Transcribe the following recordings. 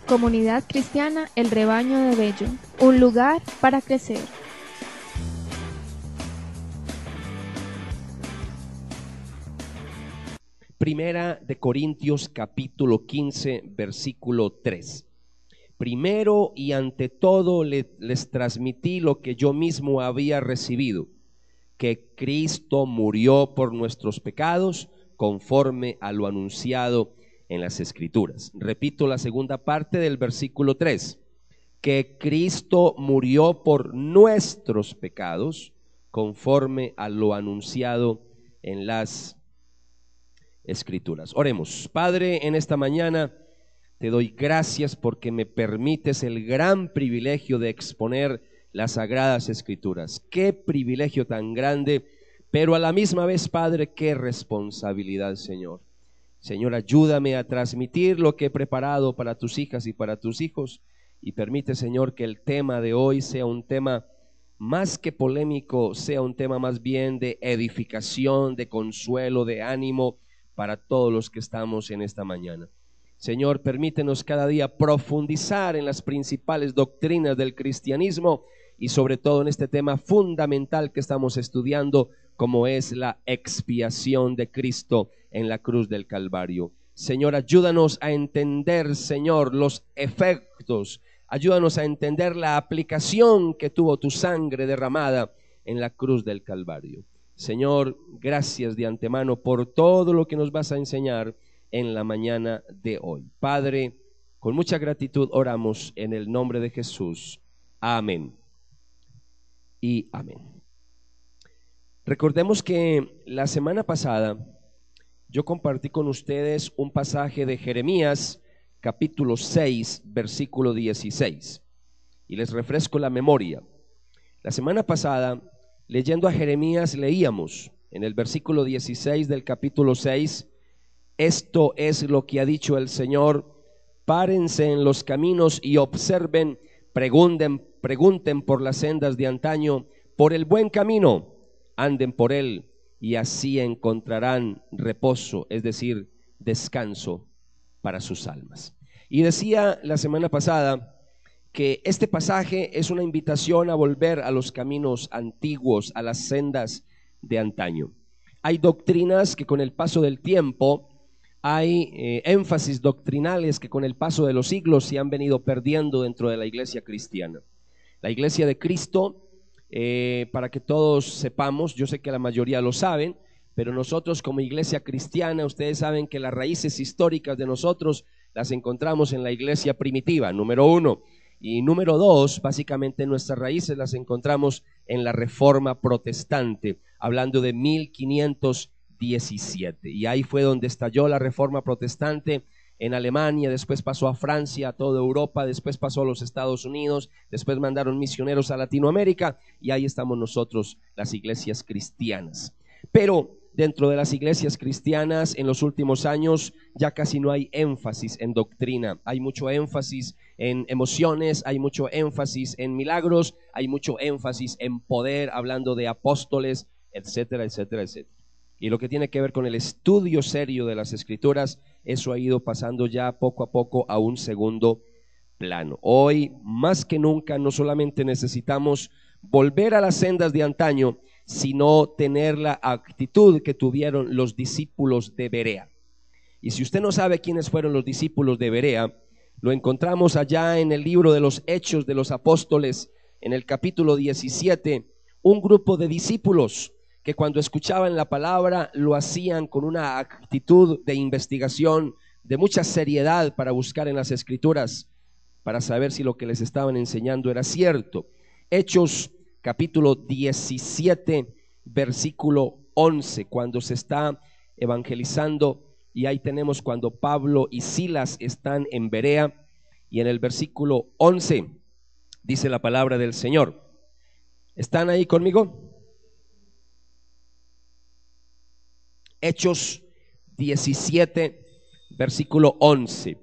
Comunidad Cristiana El Rebaño de Bello, un lugar para crecer. Primera de Corintios capítulo 15, versículo 3. Primero y ante todo les transmití lo que yo mismo había recibido, que Cristo murió por nuestros pecados conforme a lo anunciado en las Escrituras. Repito la segunda parte del versículo 3, que Cristo murió por nuestros pecados conforme a lo anunciado en las Escrituras. Oremos. Padre, en esta mañana te doy gracias porque me permites el gran privilegio de exponer las Sagradas Escrituras. Qué privilegio tan grande, pero a la misma vez, Padre, qué responsabilidad, Señor. Señor, ayúdame a transmitir lo que he preparado para tus hijas y para tus hijos, y permite, Señor, que el tema de hoy sea un tema más que polémico, sea un tema más bien de edificación, de consuelo, de ánimo para todos los que estamos en esta mañana. Señor, permítenos cada día profundizar en las principales doctrinas del cristianismo y sobre todo en este tema fundamental que estamos estudiando, como es la expiación de Cristo en la cruz del Calvario. Señor, ayúdanos a entender, Señor, los efectos, ayúdanos a entender la aplicación que tuvo tu sangre derramada en la cruz del Calvario. Señor, gracias de antemano por todo lo que nos vas a enseñar en la mañana de hoy. Padre, con mucha gratitud oramos en el nombre de Jesús. Amén y amén. Recordemos que la semana pasada yo compartí con ustedes un pasaje de Jeremías capítulo 6 versículo 16 y les refresco la memoria. La semana pasada, leyendo a Jeremías, leíamos en el versículo 16 del capítulo 6: esto es lo que ha dicho el Señor, párense en los caminos y observen, pregunten por las sendas de antaño, por el buen camino, anden por él y así encontrarán reposo, es decir, descanso para sus almas. Y decía la semana pasada que este pasaje es una invitación a volver a los caminos antiguos, a las sendas de antaño. Hay doctrinas que con el paso del tiempo, hay énfasis doctrinales que con el paso de los siglos se han venido perdiendo dentro de la iglesia cristiana. La iglesia de Cristo, para que todos sepamos, yo sé que la mayoría lo saben, pero nosotros como iglesia cristiana, ustedes saben que las raíces históricas de nosotros las encontramos en la iglesia primitiva, número uno. Y número dos, básicamente nuestras raíces las encontramos en la Reforma Protestante, hablando de 1517. Y ahí fue donde estalló la Reforma Protestante en Alemania, después pasó a Francia, a toda Europa, después pasó a los Estados Unidos, después mandaron misioneros a Latinoamérica y ahí estamos nosotros, las iglesias cristianas. Pero dentro de las iglesias cristianas en los últimos años ya casi no hay énfasis en doctrina, hay mucho énfasis en emociones, hay mucho énfasis en milagros, hay mucho énfasis en poder, hablando de apóstoles, etcétera, etcétera, etcétera. Y lo que tiene que ver con el estudio serio de las Escrituras, eso ha ido pasando ya poco a poco a un segundo plano. Hoy, más que nunca, no solamente necesitamos volver a las sendas de antaño, sino tener la actitud que tuvieron los discípulos de Berea. Y si usted no sabe quiénes fueron los discípulos de Berea, lo encontramos allá en el libro de los Hechos de los Apóstoles, en el capítulo 17, un grupo de discípulos que cuando escuchaban la palabra lo hacían con una actitud de investigación, de mucha seriedad para buscar en las Escrituras, para saber si lo que les estaban enseñando era cierto. Hechos capítulo 17, versículo 11, cuando se está evangelizando, y ahí tenemos cuando Pablo y Silas están en Berea, y en el versículo 11 dice la palabra del Señor. ¿Están ahí conmigo? Hechos 17, versículo 11.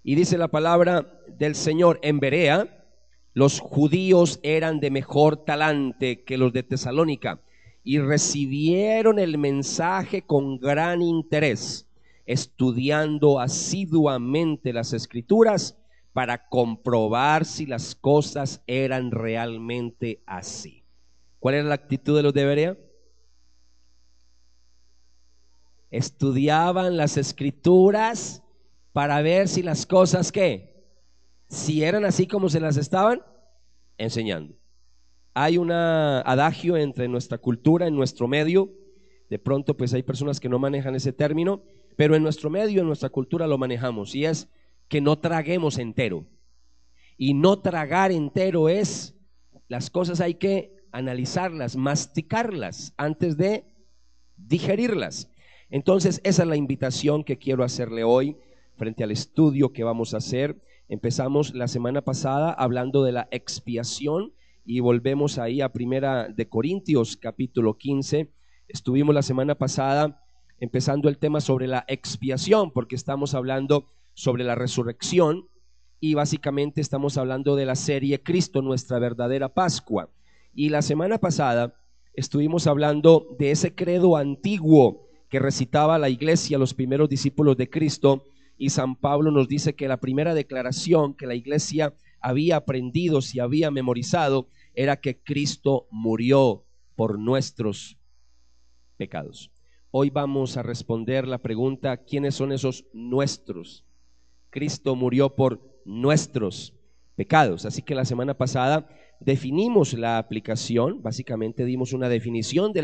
Y dice la palabra del Señor: en Berea los judíos eran de mejor talante que los de Tesalónica y recibieron el mensaje con gran interés, estudiando asiduamente las Escrituras para comprobar si las cosas eran realmente así. ¿Cuál era la actitud de los de Berea? Estudiaban las escrituras para ver si las cosas, ¿qué? Si eran así como se las estaban enseñando. Hay un adagio entre nuestra cultura, en nuestro medio, de pronto pues hay personas que no manejan ese término, pero en nuestro medio, en nuestra cultura lo manejamos, y es que no traguemos entero. Y no tragar entero es, las cosas hay que analizarlas, masticarlas antes de digerirlas. Entonces esa es la invitación que quiero hacerle hoy frente al estudio que vamos a hacer. Empezamos la semana pasada hablando de la expiación y volvemos ahí a Primera de Corintios capítulo 15. Estuvimos la semana pasada empezando el tema sobre la expiación, porque estamos hablando sobre la resurrección y básicamente estamos hablando de la serie Cristo, nuestra verdadera Pascua. Y la semana pasada estuvimos hablando de ese credo antiguo que recitaba la iglesia, los primeros discípulos de Cristo, y San Pablo nos dice que la primera declaración que la iglesia había aprendido, si había memorizado, era que Cristo murió por nuestros pecados. Hoy vamos a responder la pregunta: ¿quiénes son esos nuestros? Cristo murió por nuestros pecados. Así que la semana pasada definimos la aplicación, básicamente dimos una definición de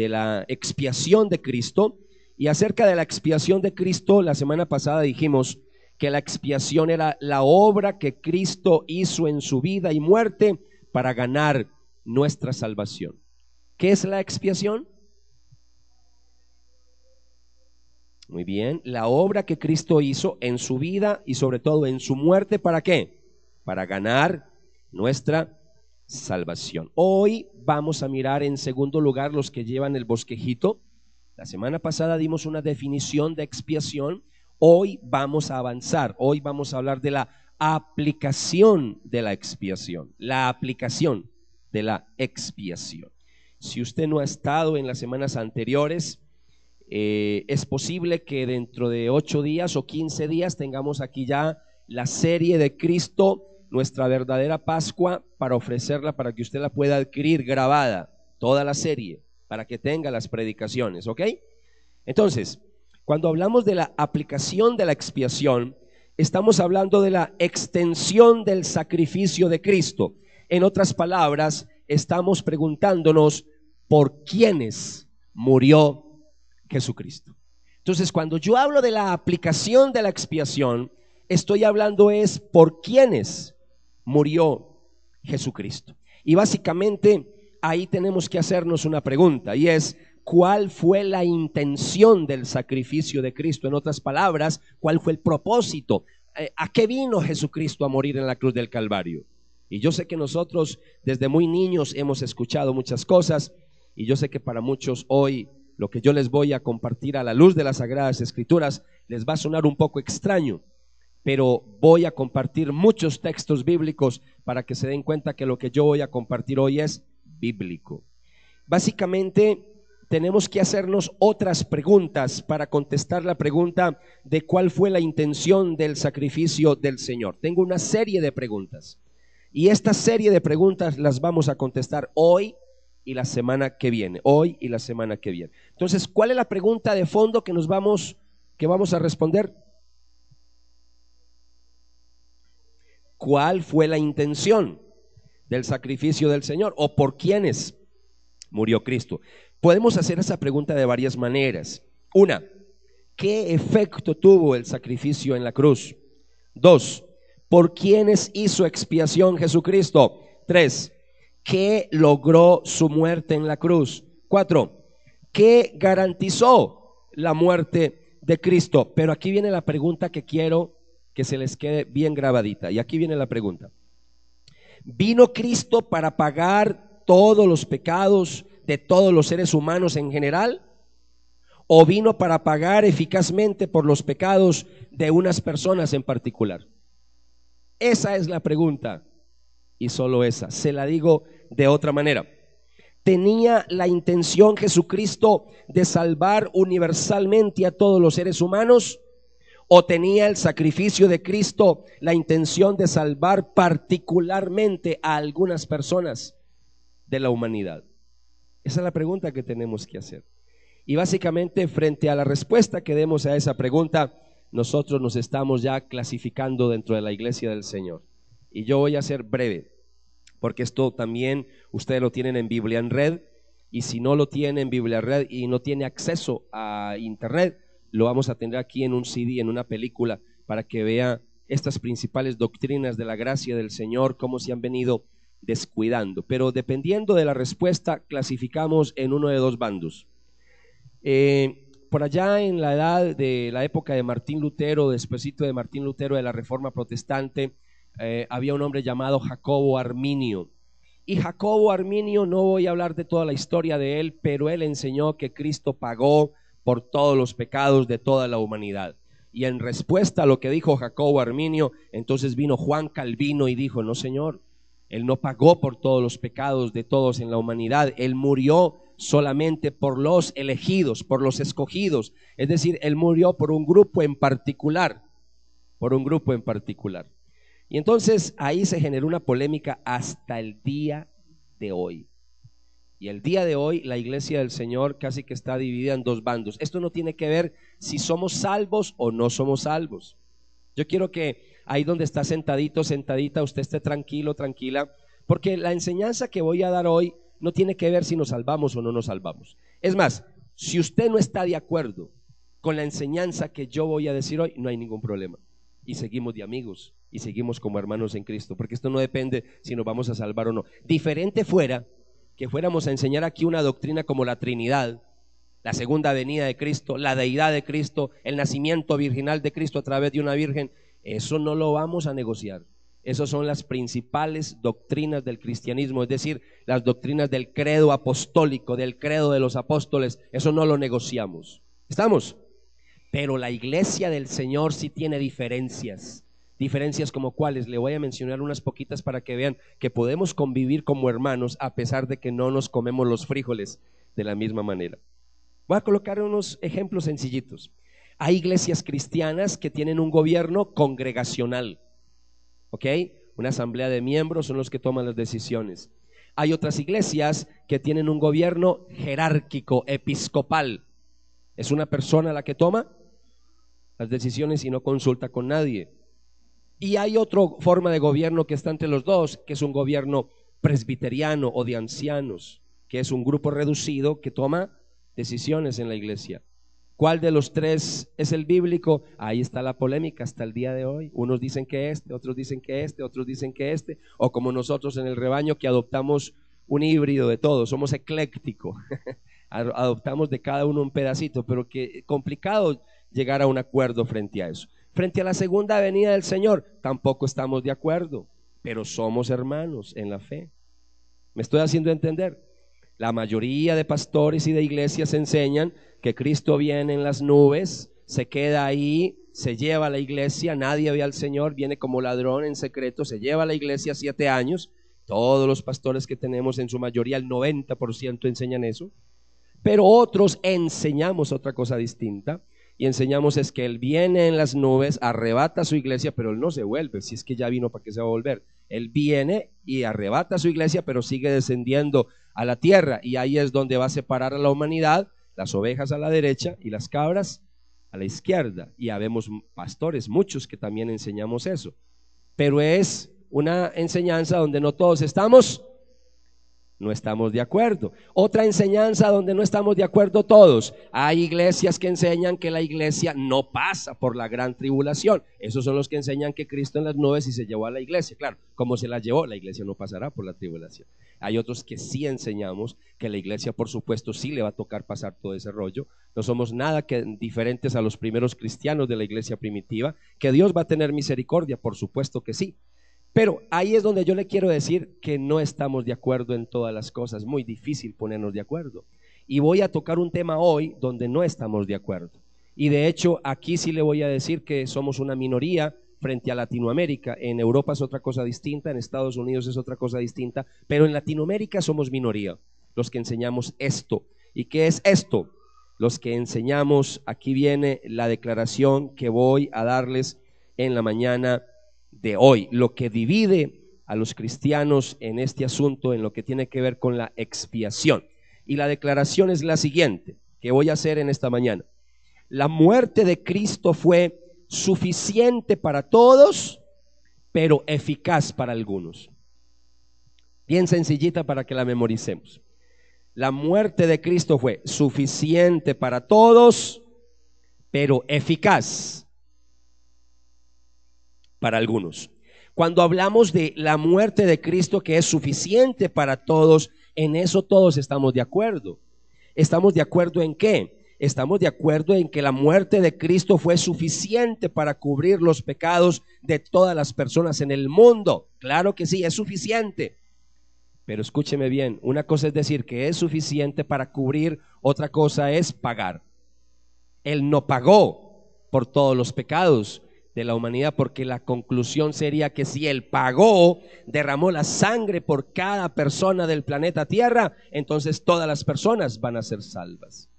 la expiación de Cristo. Y acerca de la expiación de Cristo, la semana pasada dijimos que la expiación era la obra que Cristo hizo en su vida y muerte para ganar nuestra salvación. ¿Qué es la expiación? Muy bien, la obra que Cristo hizo en su vida y sobre todo en su muerte, ¿para qué? Para ganar nuestra salvación. Hoy vamos a mirar en segundo lugar los que llevan el bosquejito. La semana pasada dimos una definición de expiación. Hoy vamos a avanzar. Hoy vamos a hablar de la aplicación de la expiación. La aplicación de la expiación. Si usted no ha estado en las semanas anteriores, es posible que dentro de 8 días o 15 días tengamos aquí ya la serie de Cristo, nuestra verdadera Pascua, para ofrecerla, para que usted la pueda adquirir grabada, toda la serie, para que tenga las predicaciones, ¿ok? Entonces, cuando hablamos de la aplicación de la expiación, estamos hablando de la extensión del sacrificio de Cristo. En otras palabras, estamos preguntándonos por quiénes murió Jesucristo. Entonces, cuando yo hablo de la aplicación de la expiación, estoy hablando es por quiénes murió Jesucristo. Y básicamente ahí tenemos que hacernos una pregunta, y es: ¿cuál fue la intención del sacrificio de Cristo? En otras palabras, ¿cuál fue el propósito? ¿A qué vino Jesucristo a morir en la cruz del Calvario? Y yo sé que nosotros desde muy niños hemos escuchado muchas cosas, y yo sé que para muchos hoy lo que yo les voy a compartir a la luz de las Sagradas Escrituras les va a sonar un poco extraño, pero voy a compartir muchos textos bíblicos para que se den cuenta que lo que yo voy a compartir hoy es bíblico. Básicamente tenemos que hacernos otras preguntas para contestar la pregunta de cuál fue la intención del sacrificio del Señor. Tengo una serie de preguntas, y esta serie de preguntas las vamos a contestar hoy y la semana que viene, hoy y la semana que viene. Entonces, ¿cuál es la pregunta de fondo que vamos a responder? ¿Cuál fue la intención del sacrificio del Señor, o por quiénes murió Cristo? Podemos hacer esa pregunta de varias maneras. Una, ¿qué efecto tuvo el sacrificio en la cruz? 2, ¿por quiénes hizo expiación Jesucristo? 3, ¿qué logró su muerte en la cruz? 4, ¿qué garantizó la muerte de Cristo? Pero aquí viene la pregunta que quiero que se les quede bien grabadita, y aquí viene la pregunta: ¿vino Cristo para pagar todos los pecados de todos los seres humanos en general, o vino para pagar eficazmente por los pecados de unas personas en particular? Esa es la pregunta, y solo esa. Se la digo de otra manera: ¿tenía la intención Jesucristo de salvar universalmente a todos los seres humanos, ¿O tenía el sacrificio de Cristo la intención de salvar particularmente a algunas personas de la humanidad? Esa es la pregunta que tenemos que hacer. Y básicamente, frente a la respuesta que demos a esa pregunta, nosotros nos estamos ya clasificando dentro de la iglesia del Señor. Y yo voy a ser breve, porque esto también ustedes lo tienen en Biblia en Red, y si no lo tienen en Biblia en Red y no tiene acceso a internet, lo vamos a tener aquí en un CD, en una película, para que vea estas principales doctrinas de la gracia del Señor, cómo se han venido descuidando. Pero dependiendo de la respuesta, clasificamos en uno de dos bandos. Por allá en la edad de la época de Martín Lutero, despuesito de Martín Lutero de la Reforma Protestante, había un hombre llamado Jacobo Arminio. Y Jacobo Arminio, no voy a hablar de toda la historia de él, pero él enseñó que Cristo pagó por todos los pecados de toda la humanidad. Y en respuesta a lo que dijo Jacobo Arminio, entonces vino Juan Calvino y dijo: no, señor, él no pagó por todos los pecados de todos en la humanidad, él murió solamente por los elegidos, por los escogidos, es decir, él murió por un grupo en particular, Y entonces ahí se generó una polémica hasta el día de hoy. Y el día de hoy la iglesia del Señor casi que está dividida en dos bandos. Esto no tiene que ver si somos salvos o no somos salvos. Yo quiero que ahí donde está sentadito, sentadita, usted esté tranquilo, tranquila, porque la enseñanza que voy a dar hoy no tiene que ver si nos salvamos o no nos salvamos. Es más, si usted no está de acuerdo con la enseñanza que yo voy a decir hoy, no hay ningún problema. Y seguimos de amigos y seguimos como hermanos en Cristo, porque esto no depende si nos vamos a salvar o no. Diferente fuera que fuéramos a enseñar aquí una doctrina como la Trinidad, la segunda venida de Cristo, la deidad de Cristo, el nacimiento virginal de Cristo a través de una virgen. Eso no lo vamos a negociar. Esas son las principales doctrinas del cristianismo, es decir, las doctrinas del credo apostólico, del credo de los apóstoles. Eso no lo negociamos. ¿Estamos? Pero la iglesia del Señor sí tiene diferencias. Diferencias como cuáles, le voy a mencionar unas poquitas para que vean que podemos convivir como hermanos a pesar de que no nos comemos los frijoles de la misma manera. Voy a colocar unos ejemplos sencillitos. Hay iglesias cristianas que tienen un gobierno congregacional, ¿ok? Una asamblea de miembros son los que toman las decisiones. Hay otras iglesias que tienen un gobierno jerárquico, episcopal. Es una persona la que toma las decisiones y no consulta con nadie. Y hay otra forma de gobierno que está entre los dos, que es un gobierno presbiteriano o de ancianos, que es un grupo reducido que toma decisiones en la iglesia. ¿Cuál de los tres es el bíblico? Ahí está la polémica hasta el día de hoy. Unos dicen que este, otros dicen que este, otros dicen que este, o como nosotros en el rebaño que adoptamos un híbrido de todo, somos ecléctico, adoptamos de cada uno un pedacito, pero que complicado llegar a un acuerdo frente a eso. Frente a la segunda venida del Señor, tampoco estamos de acuerdo, pero somos hermanos en la fe. ¿Me estoy haciendo entender? La mayoría de pastores y de iglesias enseñan que Cristo viene en las nubes, se queda ahí, se lleva a la iglesia, nadie ve al Señor, viene como ladrón en secreto, se lleva a la iglesia 7 años. Todos los pastores que tenemos, en su mayoría el 90% enseñan eso, pero otros enseñamos otra cosa distinta. Y enseñamos es que Él viene en las nubes, arrebata su iglesia, pero Él no se vuelve. Si es que ya vino, ¿para qué se va a volver? Él viene y arrebata su iglesia, pero sigue descendiendo a la tierra. Y ahí es donde va a separar a la humanidad, las ovejas a la derecha y las cabras a la izquierda. Y habemos pastores, muchos que también enseñamos eso. Pero es una enseñanza donde no todos no estamos de acuerdo. Otra enseñanza donde no estamos de acuerdo todos. Hay iglesias que enseñan que la iglesia no pasa por la gran tribulación. Esos son los que enseñan que Cristo en las nubes y se llevó a la iglesia. Claro, como se la llevó, la iglesia no pasará por la tribulación. Hay otros que sí enseñamos que la iglesia, por supuesto, sí le va a tocar pasar todo ese rollo. No somos nada que diferentes a los primeros cristianos de la iglesia primitiva. Que Dios va a tener misericordia, por supuesto que sí. Pero ahí es donde yo le quiero decir que no estamos de acuerdo en todas las cosas. Muy difícil ponernos de acuerdo. Y voy a tocar un tema hoy donde no estamos de acuerdo. Y de hecho aquí sí le voy a decir que somos una minoría frente a Latinoamérica. En Europa es otra cosa distinta, en Estados Unidos es otra cosa distinta, pero en Latinoamérica somos minoría los que enseñamos esto. ¿Y qué es esto? los que enseñamos, aquí viene la declaración que voy a darles en la mañana de hoy. Lo que divide a los cristianos en este asunto, en lo que tiene que ver con la expiación. Y la declaración es la siguiente, que voy a hacer en esta mañana. La muerte de Cristo fue suficiente para todos, pero eficaz para algunos. Bien sencillita para que la memoricemos. La muerte de Cristo fue suficiente para todos, pero eficaz para algunos. Cuando hablamos de la muerte de Cristo que es suficiente para todos, en eso todos estamos de acuerdo. ¿Estamos de acuerdo en qué? Estamos de acuerdo en que la muerte de Cristo fue suficiente para cubrir los pecados de todas las personas en el mundo. Claro que sí, es suficiente. Pero escúcheme bien, una cosa es decir que es suficiente para cubrir, otra cosa es pagar. Él no pagó por todos los pecados de la humanidad, porque la conclusión sería que si Él pagó, derramó la sangre por cada persona del planeta Tierra, entonces todas las personas van a ser salvas.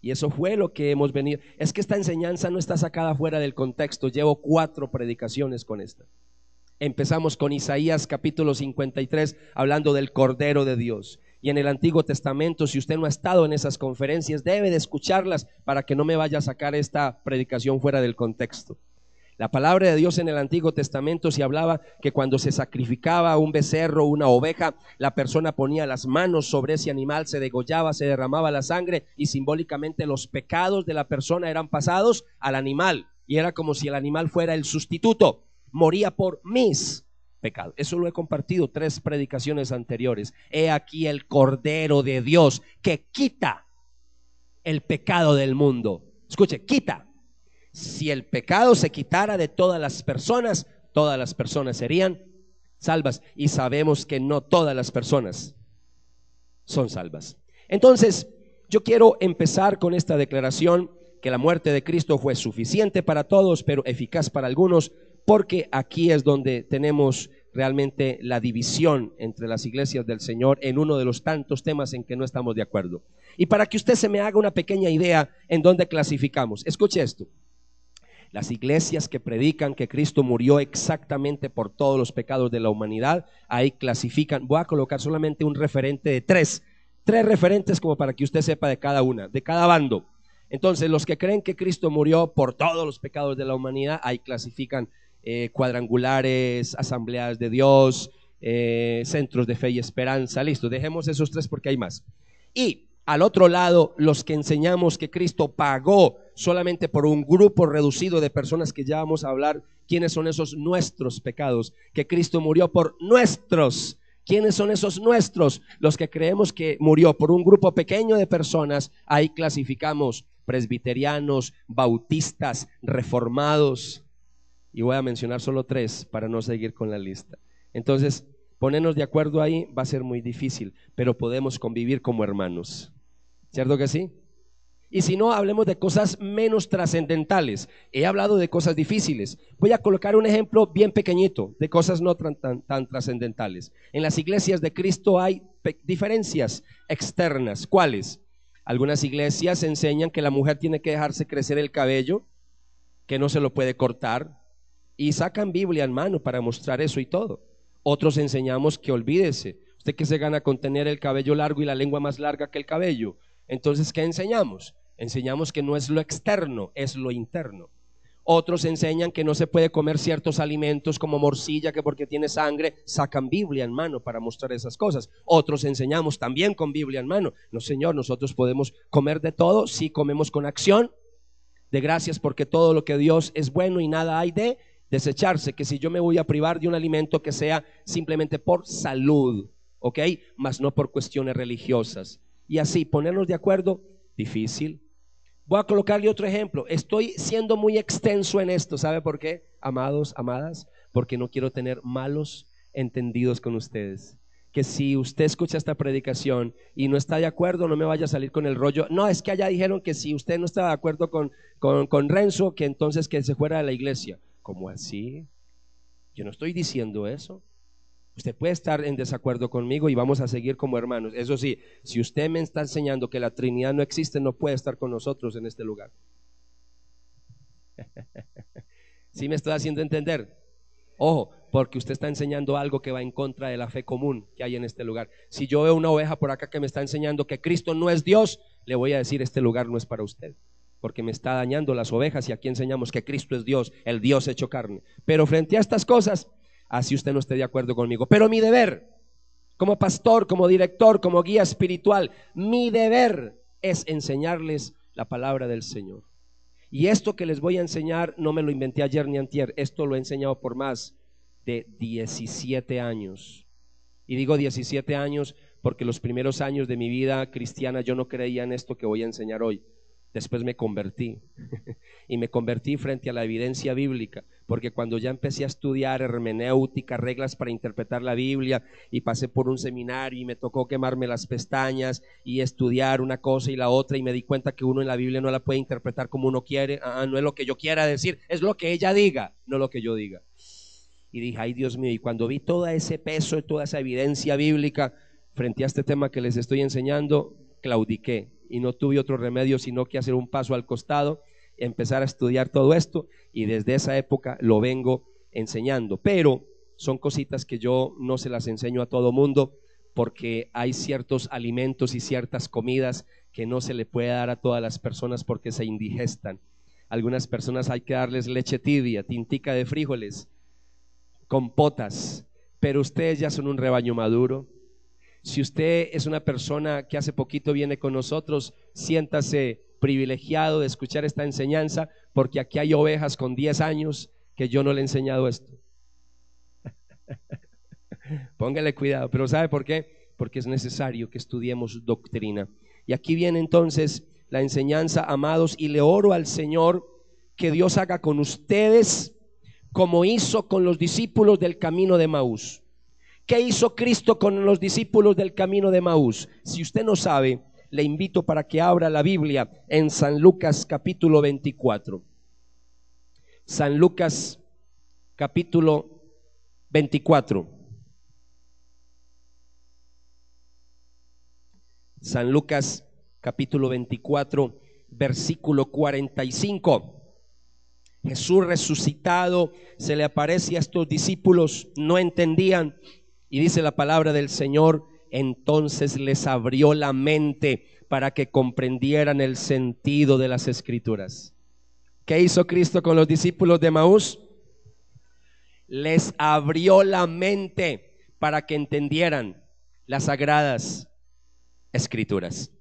Y eso fue lo que hemos venido. Es que esta enseñanza no está sacada fuera del contexto. Llevo 4 predicaciones con esta. Empezamos con Isaías capítulo 53 hablando del Cordero de Dios. Y en el Antiguo Testamento, si usted no ha estado en esas conferencias, debe de escucharlas para que no me vaya a sacar esta predicación fuera del contexto. La palabra de Dios en el Antiguo Testamento se hablaba que cuando se sacrificaba un becerro, una oveja, la persona ponía las manos sobre ese animal, se degollaba, se derramaba la sangre y simbólicamente los pecados de la persona eran pasados al animal. Y era como si el animal fuera el sustituto. Moría por mis pecados. Eso lo he compartido 3 predicaciones anteriores. He aquí el Cordero de Dios que quita el pecado del mundo. Escuche, quita. Si el pecado se quitara de todas las personas serían salvas. Y sabemos que no todas las personas son salvas. Entonces, yo quiero empezar con esta declaración que la muerte de Cristo fue suficiente para todos, pero eficaz para algunos, porque aquí es donde tenemos realmente la división entre las iglesias del Señor en uno de los tantos temas en que no estamos de acuerdo. Y para que usted se me haga una pequeña idea en dónde clasificamos, escuche esto. Las iglesias que predican que Cristo murió exactamente por todos los pecados de la humanidad, ahí clasifican. Voy a colocar solamente un referente de 3 referentes como para que usted sepa de cada una, de cada bando. Entonces, los que creen que Cristo murió por todos los pecados de la humanidad, ahí clasifican cuadrangulares, asambleas de Dios, centros de fe y esperanza. Listo, dejemos esos 3 porque hay más. Y al otro lado, los que enseñamos que Cristo pagó solamente por un grupo reducido de personas, que ya vamos a hablar quiénes son esos nuestros pecados, que Cristo murió por nuestros. ¿Quiénes son esos nuestros? Los que creemos que murió por un grupo pequeño de personas. Ahí clasificamos presbiterianos, bautistas, reformados, y voy a mencionar solo 3 para no seguir con la lista. Entonces, ponernos de acuerdo ahí va a ser muy difícil, pero podemos convivir como hermanos. ¿Cierto que sí? Y si no, hablemos de cosas menos trascendentales. He hablado de cosas difíciles. Voy a colocar un ejemplo bien pequeñito de cosas no tan trascendentales. En las iglesias de Cristo hay diferencias externas. ¿Cuáles? Algunas iglesias enseñan que la mujer tiene que dejarse crecer el cabello, que no se lo puede cortar, y sacan Biblia en mano para mostrar eso y todo. Otros enseñamos que olvídese, usted que se gana con tener el cabello largo y la lengua más larga que el cabello. Entonces, ¿qué enseñamos? Enseñamos que no es lo externo, es lo interno. Otros enseñan que no se puede comer ciertos alimentos como morcilla, que porque tiene sangre, sacan Biblia en mano para mostrar esas cosas. Otros enseñamos también con Biblia en mano. No, Señor, nosotros podemos comer de todo si comemos con acción de gracias, porque todo lo que Dios es bueno y nada hay de desecharse. Que si yo me voy a privar de un alimento, que sea simplemente por salud, ¿ok? Mas no por cuestiones religiosas. Y así, ponernos de acuerdo, difícil. Voy a colocarle otro ejemplo. Estoy siendo muy extenso en esto. ¿Sabe por qué, amados, amadas? Porque no quiero tener malos entendidos con ustedes. Que si usted escucha esta predicación y no está de acuerdo, no me vaya a salir con el rollo. No, es que allá dijeron que si usted no está de acuerdo con Renzo, que entonces que se fuera de la iglesia. ¿Cómo así? Yo no estoy diciendo eso. Usted puede estar en desacuerdo conmigo y vamos a seguir como hermanos. Eso sí, si usted me está enseñando que la Trinidad no existe, no puede estar con nosotros en este lugar. ¿Sí me estoy haciendo entender? Ojo, porque usted está enseñando algo que va en contra de la fe común que hay en este lugar. Si yo veo una oveja por acá que me está enseñando que Cristo no es Dios, le voy a decir: este lugar no es para usted, porque me está dañando las ovejas, y aquí enseñamos que Cristo es Dios, el Dios hecho carne. Pero frente a estas cosas, así usted no esté de acuerdo conmigo, pero mi deber como pastor, como director, como guía espiritual, mi deber es enseñarles la palabra del Señor. Y esto que les voy a enseñar no me lo inventé ayer ni antier, esto lo he enseñado por más de 17 años. Y digo 17 años porque los primeros años de mi vida cristiana yo no creía en esto que voy a enseñar hoy. Después me convertí y me convertí frente a la evidencia bíblica, porque cuando ya empecé a estudiar hermenéutica, reglas para interpretar la Biblia, y pasé por un seminario y me tocó quemarme las pestañas y estudiar una cosa y la otra, y me di cuenta que uno en la Biblia no la puede interpretar como uno quiere. No es lo que yo quiera decir, es lo que ella diga, no lo que yo diga. Y dije: ay, Dios mío. Y cuando vi todo ese peso, toda esa evidencia bíblica frente a este tema que les estoy enseñando, claudiqué y no tuve otro remedio sino que hacer un paso al costado, empezar a estudiar todo esto, y desde esa época lo vengo enseñando. Pero son cositas que yo no se las enseño a todo mundo, porque hay ciertos alimentos y ciertas comidas que no se le puede dar a todas las personas porque se indigestan. Algunas personas hay que darles leche tibia, tintica de frijoles, compotas, pero ustedes ya son un rebaño maduro. Si usted es una persona que hace poquito viene con nosotros, siéntase privilegiado de escuchar esta enseñanza, porque aquí hay ovejas con 10 años que yo no le he enseñado esto. Póngale cuidado, pero ¿sabe por qué? Porque es necesario que estudiemos doctrina. Y aquí viene entonces la enseñanza, amados, y le oro al Señor que Dios haga con ustedes como hizo con los discípulos del camino de Maús. ¿Qué hizo Cristo con los discípulos del camino de Maús? Si usted no sabe, le invito para que abra la Biblia en San Lucas capítulo 24. San Lucas capítulo 24. San Lucas capítulo 24, versículo 45. Jesús resucitado se le aparece a estos discípulos, no entendían, y dice la palabra del Señor: entonces les abrió la mente para que comprendieran el sentido de las Escrituras. ¿Qué hizo Cristo con los discípulos de Maús? Les abrió la mente para que entendieran las sagradas Escrituras.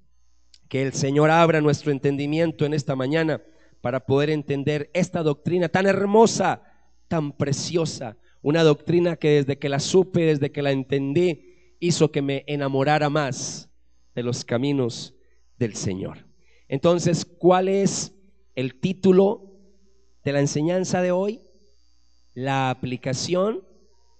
Que el Señor abra nuestro entendimiento en esta mañana para poder entender esta doctrina tan hermosa, tan preciosa, una doctrina que desde que la supe, desde que la entendí, hizo que me enamorara más de los caminos del Señor. Entonces, ¿cuál es el título de la enseñanza de hoy? La aplicación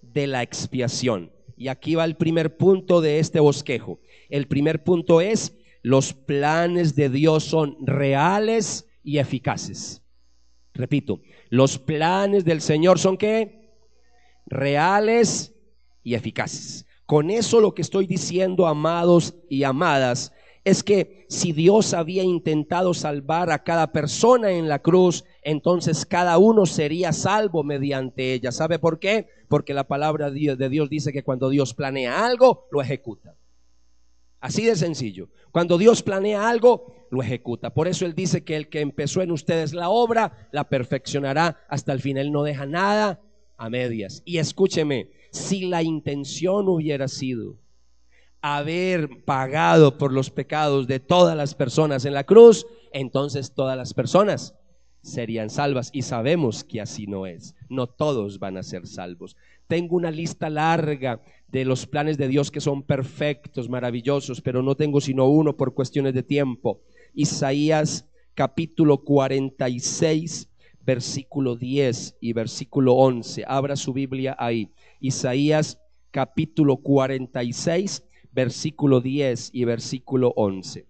de la expiación. Y aquí va el primer punto de este bosquejo. El primer punto es: los planes de Dios son reales y eficaces. Repito, los planes del Señor son ¿qué? Reales y eficaces. Con eso lo que estoy diciendo, amados y amadas, es que si Dios había intentado salvar a cada persona en la cruz, entonces cada uno sería salvo mediante ella. ¿Sabe por qué? Porque la palabra de Dios dice que cuando Dios planea algo, lo ejecuta. Así de sencillo. Cuando Dios planea algo, lo ejecuta. Por eso Él dice que el que empezó en ustedes la obra, la perfeccionará hasta el fin. Él no deja nada a medias. Y escúcheme, si la intención hubiera sido haber pagado por los pecados de todas las personas en la cruz, entonces todas las personas serían salvas, y sabemos que así no es. No todos van a ser salvos. Tengo una lista larga de los planes de Dios que son perfectos, maravillosos, pero no tengo sino uno por cuestiones de tiempo. Isaías capítulo 46, versículo 10 y versículo 11. Abra su Biblia ahí. Isaías capítulo 46, versículo 10 y versículo 11.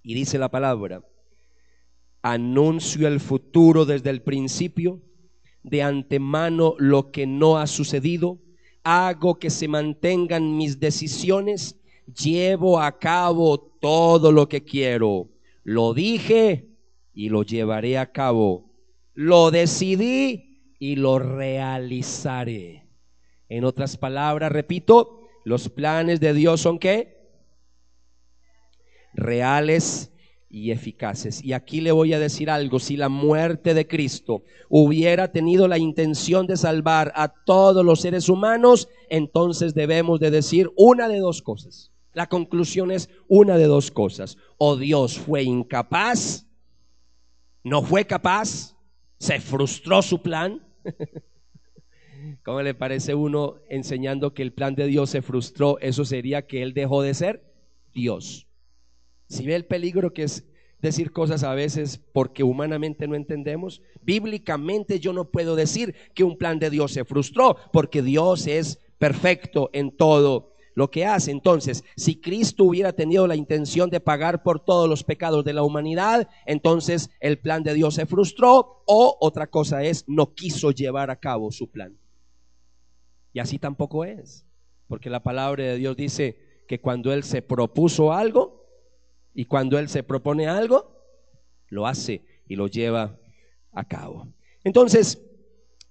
Y dice la palabra: anuncio el futuro desde el principio, de antemano lo que no ha sucedido, hago que se mantengan mis decisiones, llevo a cabo todo lo que quiero. Lo dije y lo llevaré a cabo. Lo decidí y lo realizaré. En otras palabras, repito, los planes de Dios son ¿qué? Reales y eficaces. Y aquí le voy a decir algo: si la muerte de Cristo hubiera tenido la intención de salvar a todos los seres humanos, entonces debemos de decir una de dos cosas. La conclusión es una de dos cosas: o Dios fue incapaz, no fue capaz, se frustró su plan. ¿Cómo le parece uno enseñando que el plan de Dios se frustró? Eso sería que Él dejó de ser Dios. Si ve el peligro que es decir cosas a veces porque humanamente no entendemos. Bíblicamente yo no puedo decir que un plan de Dios se frustró, porque Dios es perfecto en todo lo que hace. Entonces, si Cristo hubiera tenido la intención de pagar por todos los pecados de la humanidad, entonces el plan de Dios se frustró, o otra cosa es, no quiso llevar a cabo su plan. Y así tampoco es, porque la palabra de Dios dice que cuando Él se propuso algo y cuando Él se propone algo, lo hace y lo lleva a cabo. Entonces,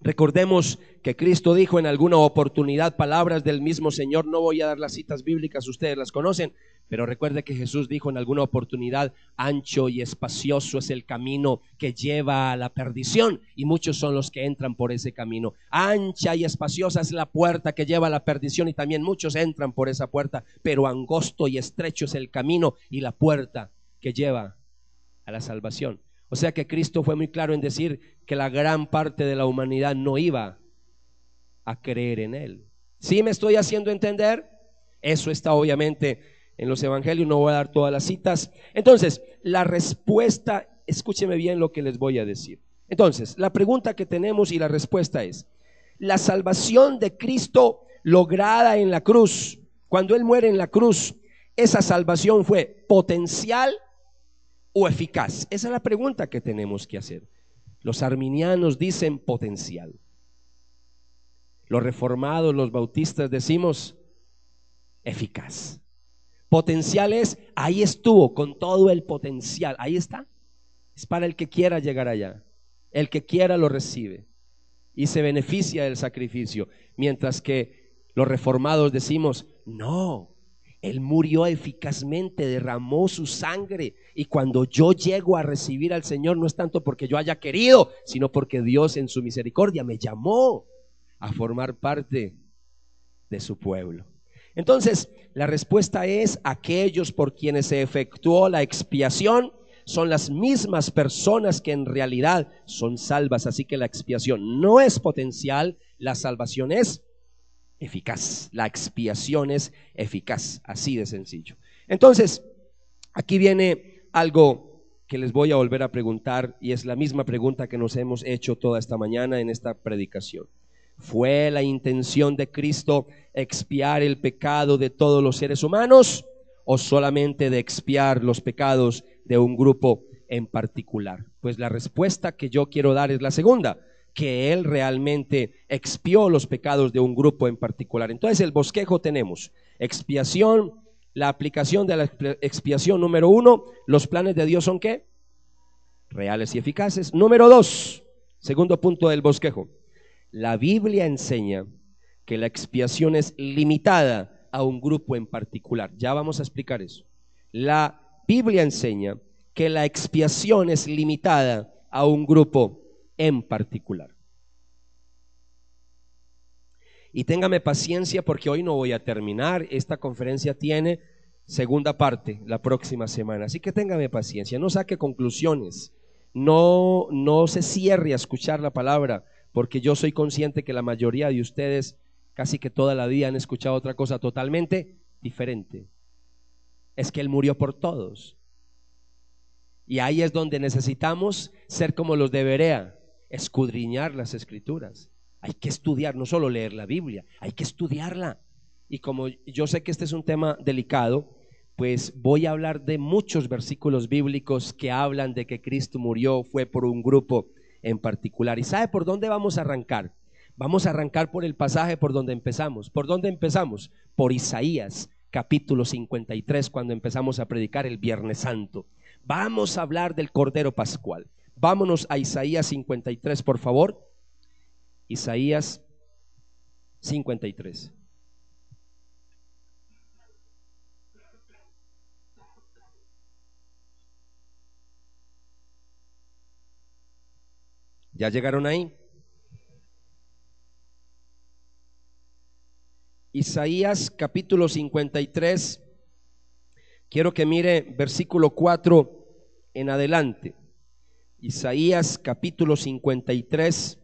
recordemos que Cristo dijo en alguna oportunidad palabras del mismo Señor. No voy a dar las citas bíblicas, ustedes las conocen, pero recuerde que Jesús dijo en alguna oportunidad: ancho y espacioso es el camino que lleva a la perdición, y muchos son los que entran por ese camino. Ancha y espaciosa es la puerta que lleva a la perdición, y también muchos entran por esa puerta, pero angosto y estrecho es el camino y la puerta que lleva a la salvación. O sea que Cristo fue muy claro en decir que la gran parte de la humanidad no iba a creer en Él. ¿Sí me estoy haciendo entender? Eso está obviamente en los evangelios, no voy a dar todas las citas. Entonces, la respuesta, escúcheme bien lo que les voy a decir. Entonces, la pregunta que tenemos y la respuesta es: la salvación de Cristo lograda en la cruz, cuando Él muere en la cruz, ¿esa salvación fue potencial o eficaz? Esa es la pregunta que tenemos que hacer. Los arminianos dicen potencial. Los reformados, los bautistas decimos eficaz. Potencial es, ahí estuvo con todo el potencial, ahí está. Es para el que quiera llegar allá, el que quiera lo recibe y se beneficia del sacrificio. Mientras que los reformados decimos, no, Él murió eficazmente, derramó su sangre, y cuando yo llego a recibir al Señor no es tanto porque yo haya querido, sino porque Dios en su misericordia me llamó a formar parte de su pueblo. Entonces, la respuesta es: aquellos por quienes se efectuó la expiación son las mismas personas que en realidad son salvas. Así que la expiación no es potencial, la salvación es eficaz, la expiación es eficaz, así de sencillo. Entonces, aquí viene algo que les voy a volver a preguntar, y es la misma pregunta que nos hemos hecho toda esta mañana en esta predicación. ¿Fue la intención de Cristo expiar el pecado de todos los seres humanos, o solamente de expiar los pecados de un grupo en particular? Pues la respuesta que yo quiero dar es la segunda, que Él realmente expió los pecados de un grupo en particular. Entonces, el bosquejo tenemos: expiación, la aplicación de la expiación. Número 1, los planes de Dios son ¿qué? Reales y eficaces. Número 2, segundo punto del bosquejo: la Biblia enseña que la expiación es limitada a un grupo en particular. Ya vamos a explicar eso. La Biblia enseña que la expiación es limitada a un grupo en particular. Y téngame paciencia, porque hoy no voy a terminar. Esta conferencia tiene segunda parte la próxima semana, así que téngame paciencia, no saque conclusiones, no se cierre a escuchar la palabra, porque yo soy consciente que la mayoría de ustedes casi que toda la vida han escuchado otra cosa totalmente diferente. Es que Él murió por todos, y ahí es donde necesitamos ser como los de Berea, escudriñar las Escrituras. Hay que estudiar, no solo leer la Biblia, hay que estudiarla. Y como yo sé que este es un tema delicado, pues voy a hablar de muchos versículos bíblicos que hablan de que Cristo murió, fue por un grupo en particular. ¿Y sabe por dónde vamos a arrancar? Vamos a arrancar por el pasaje por donde empezamos. ¿Por dónde empezamos? Por Isaías capítulo 53, cuando empezamos a predicar el Viernes Santo. Vamos a hablar del Cordero Pascual. Vámonos a Isaías 53, por favor. Isaías 53. ¿Ya llegaron ahí? Isaías capítulo 53. Quiero que mire versículo 4 en adelante. Isaías capítulo 53,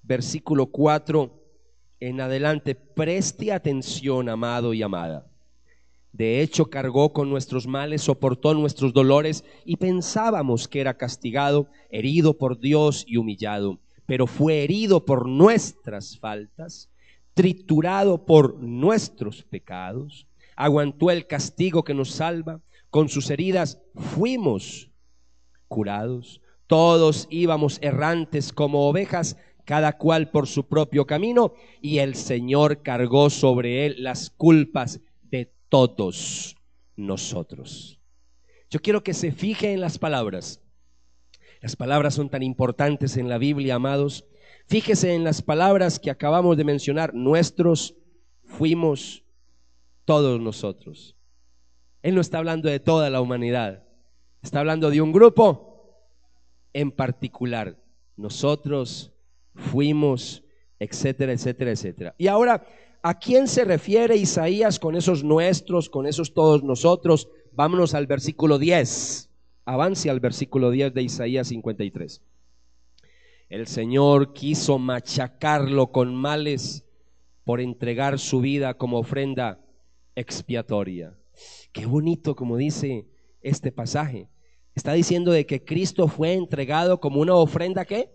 versículo 4 en adelante. Preste atención, amado y amada. De hecho, cargó con nuestros males, soportó nuestros dolores, y pensábamos que era castigado, herido por Dios y humillado. Pero fue herido por nuestras faltas, triturado por nuestros pecados. Aguantó el castigo que nos salva, con sus heridas fuimos curados. Todos íbamos errantes como ovejas, cada cual por su propio camino, y el Señor cargó sobre él las culpas de todos nosotros. Yo quiero que se fije en las palabras. Las palabras son tan importantes en la Biblia, amados. Fíjese en las palabras que acabamos de mencionar. Nuestros fuimos todos nosotros. Él no está hablando de toda la humanidad, está hablando de un grupo en particular. Nosotros fuimos, etcétera, etcétera, etcétera. Y ahora, ¿a quién se refiere Isaías con esos nuestros, con esos todos nosotros? Vámonos al versículo 10. Avance al versículo 10 de Isaías 53. El Señor quiso machacarlo con males por entregar su vida como ofrenda expiatoria. Qué bonito como dice este pasaje. Está diciendo de que Cristo fue entregado como una ofrenda, ¿qué?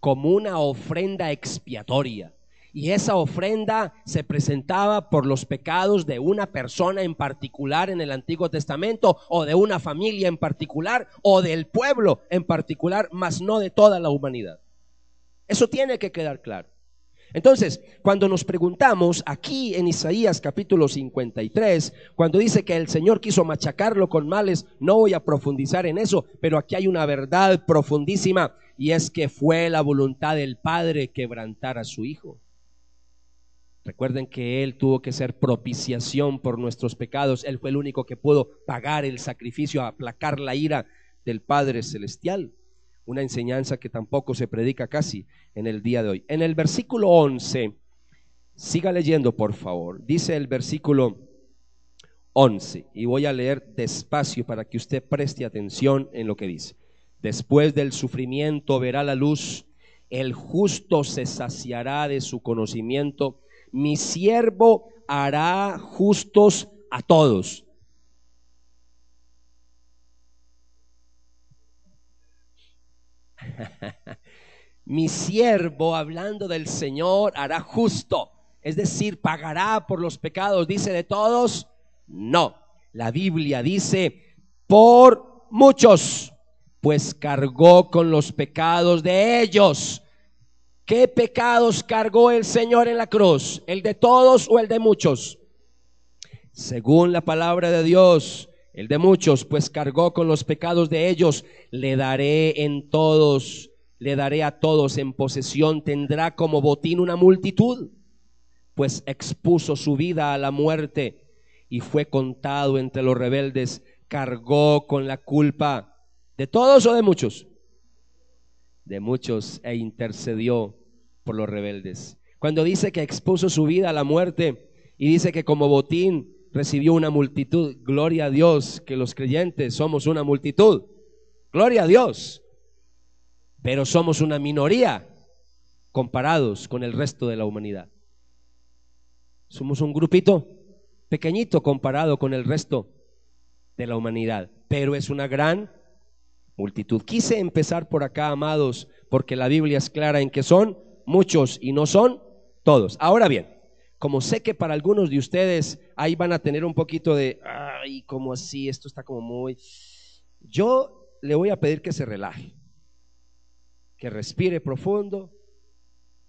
Como una ofrenda expiatoria. Y esa ofrenda se presentaba por los pecados de una persona en particular en el Antiguo Testamento, o de una familia en particular, o del pueblo en particular, mas no de toda la humanidad. Eso tiene que quedar claro. Entonces, cuando nos preguntamos aquí en Isaías capítulo 53, cuando dice que el Señor quiso machacarlo con males, no voy a profundizar en eso, pero aquí hay una verdad profundísima, y es que fue la voluntad del Padre quebrantar a su Hijo. Recuerden que Él tuvo que ser propiciación por nuestros pecados. Él fue el único que pudo pagar el sacrificio, aplacar la ira del Padre Celestial. Una enseñanza que tampoco se predica casi en el día de hoy. En el versículo 11, siga leyendo por favor, dice el versículo 11, y voy a leer despacio para que usted preste atención en lo que dice. Después del sufrimiento verá la luz, el justo se saciará de su conocimiento, mi siervo hará justos a todos. Mi siervo, hablando del Señor, hará justo, es decir, pagará por los pecados. ¿Dice de todos? No, la Biblia dice por muchos, pues cargó con los pecados de ellos. ¿Qué pecados cargó el Señor en la cruz? ¿El de todos o el de muchos? Según la palabra de Dios, el de muchos, pues cargó con los pecados de ellos. Le daré a todos en posesión, tendrá como botín una multitud, pues expuso su vida a la muerte y fue contado entre los rebeldes. Cargó con la culpa de todos o de muchos, de muchos, e intercedió por los rebeldes. Cuando dice que expuso su vida a la muerte y dice que como botín recibió una multitud, gloria a Dios que los creyentes somos una multitud, gloria a Dios, pero somos una minoría comparados con el resto de la humanidad. Somos un grupito pequeñito comparado con el resto de la humanidad, pero es una gran multitud. Quise empezar por acá, amados, porque la Biblia es clara en que son muchos y no son todos. Ahora bien, como sé que para algunos de ustedes ahí van a tener un poquito de, ay, ¿cómo así? Esto está como muy... Yo le voy a pedir que se relaje. que respire profundo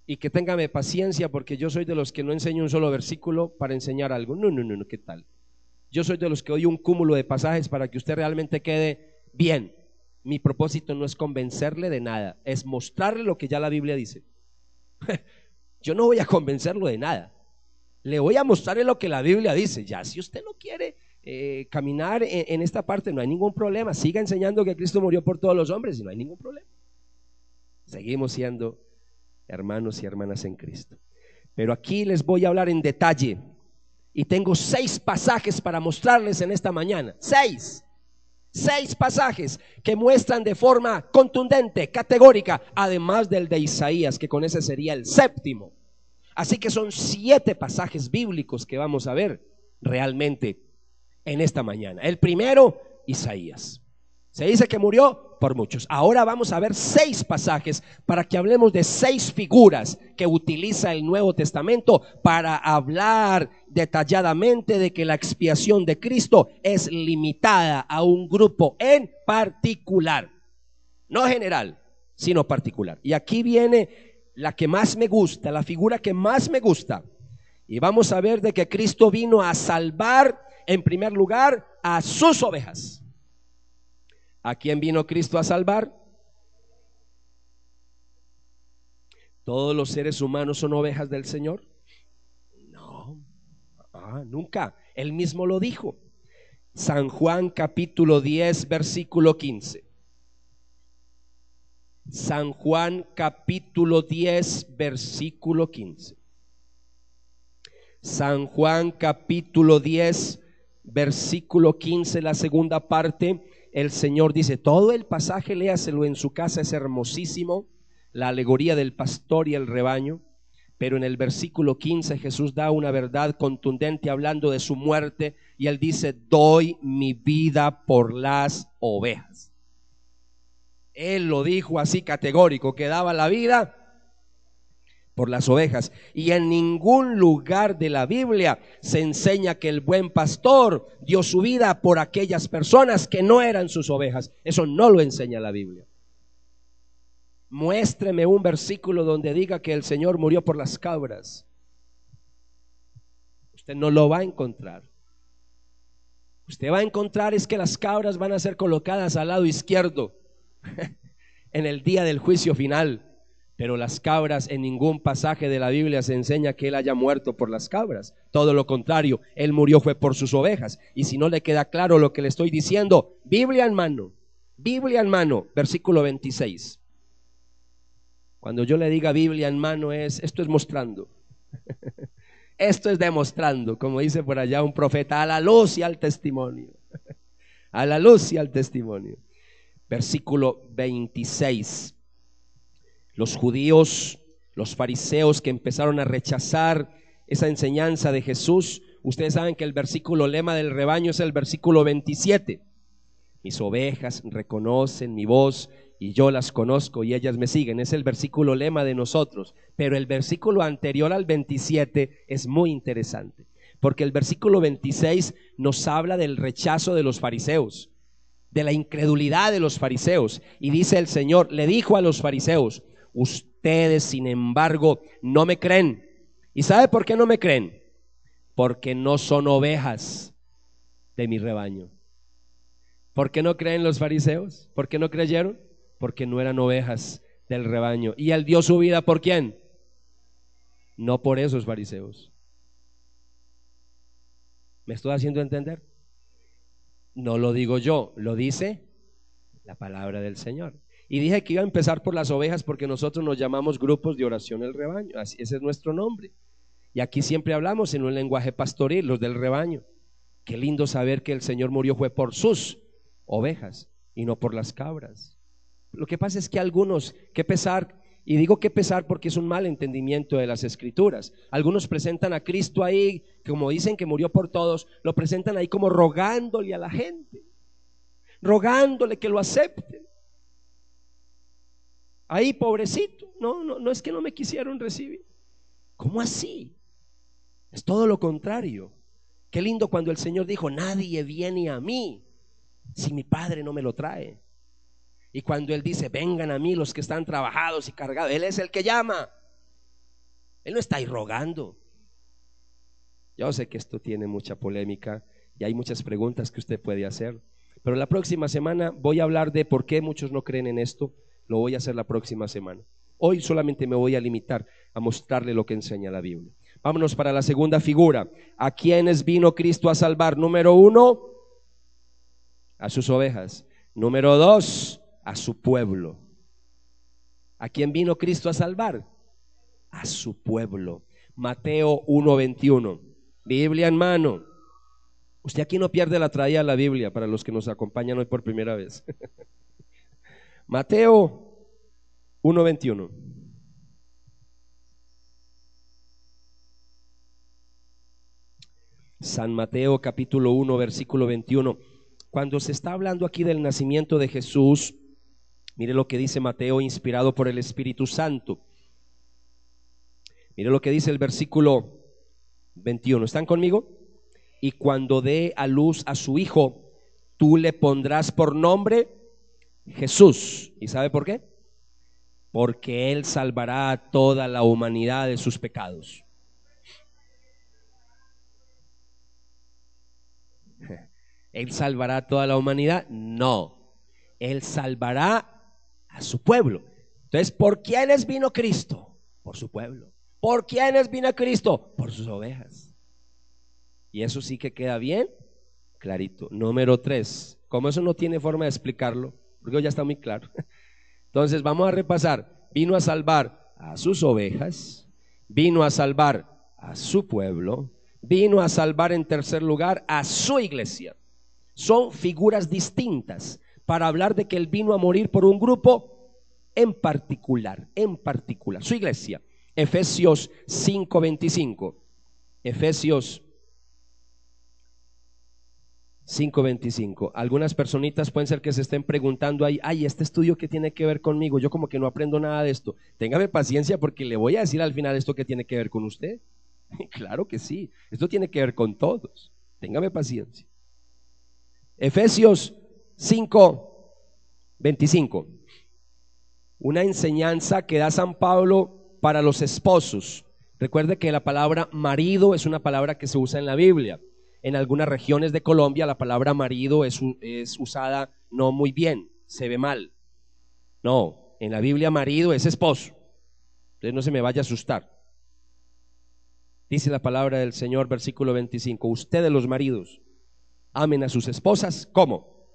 y que téngame paciencia, porque yo soy de los que no enseño un solo versículo para enseñar algo. No, ¿qué tal? Yo soy de los que doy un cúmulo de pasajes para que usted realmente quede bien. Mi propósito no es convencerle de nada, es mostrarle lo que ya la Biblia dice. Yo no voy a convencerlo de nada, le voy a mostrarle lo que la Biblia dice. Ya si usted no quiere caminar en esta parte, no hay ningún problema, siga enseñando que Cristo murió por todos los hombres y no hay ningún problema. Seguimos siendo hermanos y hermanas en Cristo. Pero aquí les voy a hablar en detalle y tengo 6 pasajes para mostrarles en esta mañana. 6 pasajes que muestran de forma contundente, categórica, además del de Isaías, que con ese sería el 7º. Así que son 7 pasajes bíblicos que vamos a ver realmente en esta mañana. El primero, Isaías. Se dice que murió por muchos. Ahora vamos a ver 6 pasajes para que hablemos de 6 figuras que utiliza el Nuevo Testamento para hablar detalladamente de que la expiación de Cristo es limitada a un grupo en particular, no general, sino particular. Y aquí viene la que más me gusta, la figura que más me gusta. Y vamos a ver de que Cristo vino a salvar en primer lugar a sus ovejas. ¿A quién vino Cristo a salvar? ¿Todos los seres humanos son ovejas del Señor? No, nunca. Él mismo lo dijo. San Juan capítulo 10 versículo 15. San Juan capítulo 10 versículo 15. San Juan capítulo 10 versículo 15, la segunda parte. El Señor dice, todo el pasaje léaselo en su casa, es hermosísimo, la alegoría del pastor y el rebaño. Pero en el versículo 15 Jesús da una verdad contundente hablando de su muerte, y él dice, doy mi vida por las ovejas. Él lo dijo así categórico, que daba la vida por las ovejas. Y en ningún lugar de la Biblia se enseña que el buen pastor dio su vida por aquellas personas que no eran sus ovejas. Eso no lo enseña la Biblia. Muéstreme un versículo donde diga que el Señor murió por las cabras. Usted no lo va a encontrar. Usted va a encontrar es que las cabras van a ser colocadas al lado izquierdo en el día del juicio final. Pero las cabras, en ningún pasaje de la Biblia se enseña que él haya muerto por las cabras. Todo lo contrario, él murió fue por sus ovejas. Y si no le queda claro lo que le estoy diciendo, Biblia en mano, versículo 26. Cuando yo le diga Biblia en mano, esto es mostrando. Esto es demostrando, como dice por allá un profeta, a la luz y al testimonio. A la luz y al testimonio. Versículo 26. Los judíos, los fariseos que empezaron a rechazar esa enseñanza de Jesús, ustedes saben que el versículo lema del rebaño es el versículo 27. Mis ovejas reconocen mi voz y yo las conozco y ellas me siguen. Es el versículo lema de nosotros. Pero el versículo anterior al 27 es muy interesante, porque el versículo 26 nos habla del rechazo de los fariseos, de la incredulidad de los fariseos. Y dice el Señor, le dijo a los fariseos, ustedes sin embargo no me creen. ¿Y sabe por qué no me creen? Porque no son ovejas de mi rebaño. ¿Por qué no creen los fariseos? ¿Por qué no creyeron? Porque no eran ovejas del rebaño. ¿Y él dio su vida por quién? No por esos fariseos. ¿Me estoy haciendo entender? No lo digo yo, lo dice la palabra del Señor. Y dije que iba a empezar por las ovejas porque nosotros nos llamamos grupos de oración el rebaño, así, ese es nuestro nombre. Y aquí siempre hablamos en un lenguaje pastoril, los del rebaño. Qué lindo saber que el Señor murió fue por sus ovejas y no por las cabras. Lo que pasa es que algunos, qué pesar, y digo qué pesar porque es un mal entendimiento de las Escrituras. Algunos presentan a Cristo ahí, como dicen que murió por todos, lo presentan ahí como rogándole a la gente, rogándole que lo acepten. Ahí pobrecito, no es que no me quisieron recibir. ¿Cómo así? Es todo lo contrario. Qué lindo cuando el Señor dijo, nadie viene a mí si mi Padre no me lo trae. Y cuando Él dice, vengan a mí los que están trabajados y cargados, Él es el que llama. Él no está ahí rogando. Yo sé que esto tiene mucha polémica y hay muchas preguntas que usted puede hacer, pero la próxima semana voy a hablar de por qué muchos no creen en esto. Lo voy a hacer la próxima semana. Hoy solamente me voy a limitar a mostrarle lo que enseña la Biblia. Vámonos para la segunda figura. ¿A quiénes vino Cristo a salvar? Número 1, a sus ovejas. Número 2, a su pueblo. ¿A quién vino Cristo a salvar? A su pueblo. Mateo 1:21. Biblia en mano. Usted aquí no pierde la traída de la Biblia para los que nos acompañan hoy por primera vez. Mateo 1:21. San Mateo capítulo 1 versículo 21. Cuando se está hablando aquí del nacimiento de Jesús, mire lo que dice Mateo, inspirado por el Espíritu Santo. Mire lo que dice el versículo 21. ¿Están conmigo? Y cuando dé a luz a su hijo, tú le pondrás por nombre Jesús. ¿Y sabe por qué? Porque él salvará a toda la humanidad de sus pecados. ¿Él salvará a toda la humanidad? No, él salvará a su pueblo. Entonces, ¿por quiénes vino Cristo? Por su pueblo. ¿Por quiénes vino Cristo? Por sus ovejas. Y eso sí que queda bien clarito. Número 3, como eso no tiene forma de explicarlo, porque ya está muy claro. Entonces vamos a repasar. Vino a salvar a sus ovejas, vino a salvar a su pueblo, vino a salvar en tercer lugar a su iglesia. Son figuras distintas para hablar de que Él vino a morir por un grupo en particular, su iglesia. Efesios 5:25. Efesios 5:25. Algunas personitas pueden ser que se estén preguntando ahí, ay, este estudio ¿qué tiene que ver conmigo? Yo como que no aprendo nada de esto. Téngame paciencia porque le voy a decir al final esto que tiene que ver con usted. Claro que sí, esto tiene que ver con todos. Téngame paciencia. Efesios 5:25. Una enseñanza que da San Pablo para los esposos. Recuerde que la palabra marido es una palabra que se usa en la Biblia. En algunas regiones de Colombia la palabra marido es usada no muy bien, se ve mal. No, en la Biblia marido es esposo. Entonces no se me vaya a asustar. Dice la palabra del Señor, versículo 25, ustedes los maridos amen a sus esposas, ¿cómo?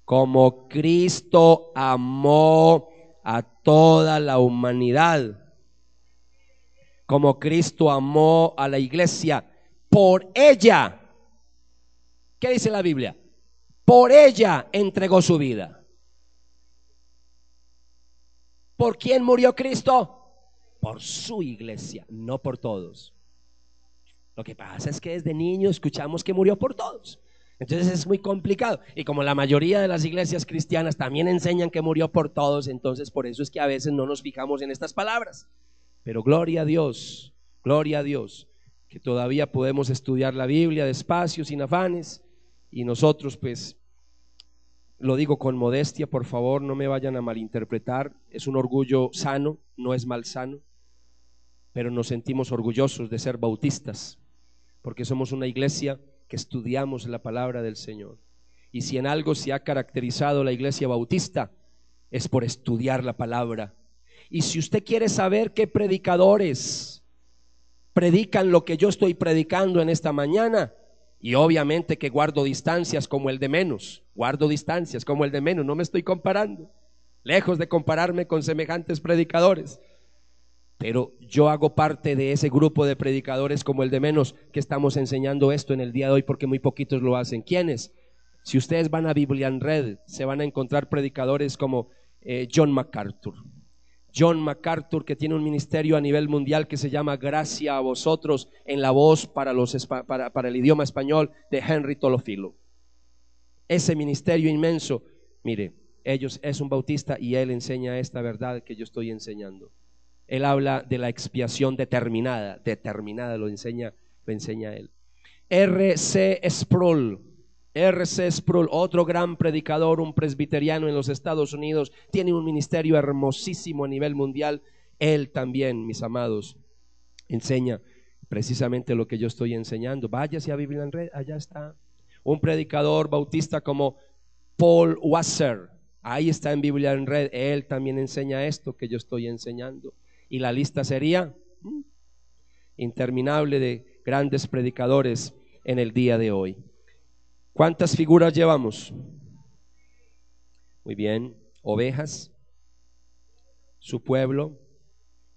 Como Cristo amó a toda la humanidad, como Cristo amó a la iglesia, por ella. ¿Qué dice la Biblia? Por ella entregó su vida. ¿Por quién murió Cristo? Por su iglesia, no por todos. Lo que pasa es que desde niño escuchamos que murió por todos. Entonces es muy complicado. Y como la mayoría de las iglesias cristianas también enseñan que murió por todos, entonces por eso es que a veces no nos fijamos en estas palabras. Pero gloria a Dios, que todavía podemos estudiar la Biblia despacio, sin afanes. Y nosotros pues, lo digo con modestia, por favor no me vayan a malinterpretar, es un orgullo sano, no es malsano, pero nos sentimos orgullosos de ser bautistas, porque somos una iglesia que estudiamos la palabra del Señor. Y si en algo se ha caracterizado la iglesia bautista, es por estudiar la palabra. Y si usted quiere saber qué predicadores predican lo que yo estoy predicando en esta mañana, y obviamente que guardo distancias como el de menos, no me estoy comparando, lejos de compararme con semejantes predicadores, pero yo hago parte de ese grupo de predicadores como el de menos que estamos enseñando esto en el día de hoy, porque muy poquitos lo hacen. ¿Quiénes? Si ustedes van a Biblia en Red, se van a encontrar predicadores como John MacArthur, que tiene un ministerio a nivel mundial que se llama Gracia a vosotros, en la voz para el idioma español de Henry Tolofilo. Ese ministerio inmenso, mire, es un bautista y él enseña esta verdad que yo estoy enseñando. Él habla de la expiación determinada lo enseña él. R.C. Sproul, R.C. Sproul, otro gran predicador, un presbiteriano en los Estados Unidos, tiene un ministerio hermosísimo a nivel mundial. Él también, mis amados, enseña precisamente lo que yo estoy enseñando. Váyase a Biblia en Red, allá está. Un predicador bautista como Paul Wasser, ahí está en Biblia en Red, él también enseña esto que yo estoy enseñando. Y la lista sería interminable de grandes predicadores en el día de hoy. ¿Cuántas figuras llevamos? Muy bien, ovejas, su pueblo,